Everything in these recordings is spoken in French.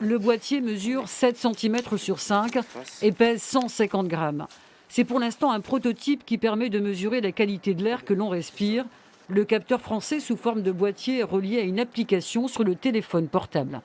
Le boîtier mesure 7 cm sur 5 et pèse 150 grammes. C'est pour l'instant un prototype qui permet de mesurer la qualité de l'air que l'on respire. Le capteur français sous forme de boîtier est relié à une application sur le téléphone portable.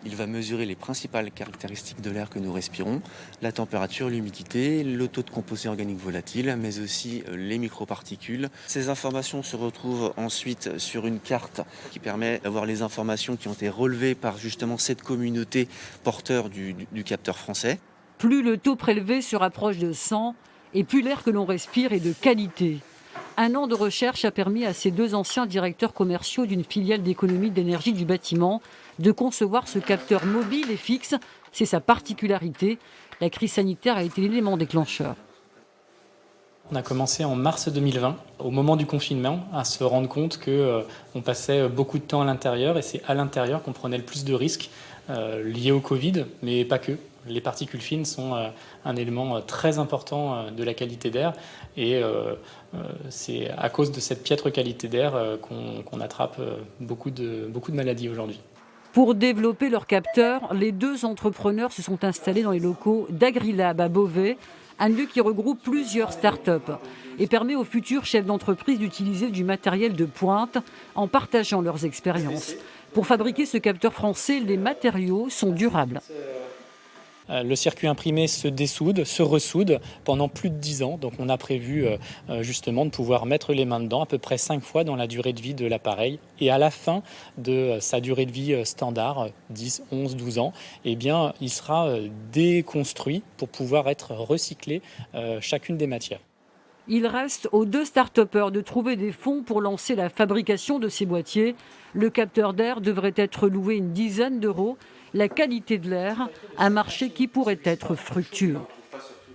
Il va mesurer les principales caractéristiques de l'air que nous respirons, la température, l'humidité, le taux de composés organiques volatiles, mais aussi les microparticules. Ces informations se retrouvent ensuite sur une carte qui permet d'avoir les informations qui ont été relevées par justement cette communauté porteur du capteur français. Plus le taux prélevé se rapproche de 100 et plus l'air que l'on respire est de qualité. Un an de recherche a permis à ces deux anciens directeurs commerciaux d'une filiale d'économie d'énergie du bâtiment de concevoir ce capteur mobile et fixe. C'est sa particularité. La crise sanitaire a été l'élément déclencheur. On a commencé en mars 2020, au moment du confinement, à se rendre compte qu'on passait beaucoup de temps à l'intérieur et c'est à l'intérieur qu'on prenait le plus de risques liés au Covid, mais pas que. Les particules fines sont un élément très important de la qualité d'air et c'est à cause de cette piètre qualité d'air qu'on attrape beaucoup de maladies aujourd'hui. Pour développer leur capteur, les deux entrepreneurs se sont installés dans les locaux d'Agrilab à Beauvais, un lieu qui regroupe plusieurs start-up et permet aux futurs chefs d'entreprise d'utiliser du matériel de pointe en partageant leurs expériences. Pour fabriquer ce capteur français, les matériaux sont durables. Le circuit imprimé se dessoude, se ressoude pendant plus de 10 ans. Donc on a prévu justement de pouvoir mettre les mains dedans à peu près 5 fois dans la durée de vie de l'appareil. Et à la fin de sa durée de vie standard, 10, 11, 12 ans, eh bien, il sera déconstruit pour pouvoir être recyclé chacune des matières. Il reste aux deux start-upers de trouver des fonds pour lancer la fabrication de ces boîtiers. Le capteur d'air devrait être loué une dizaine d'euros. La qualité de l'air, un marché qui pourrait être fructueux.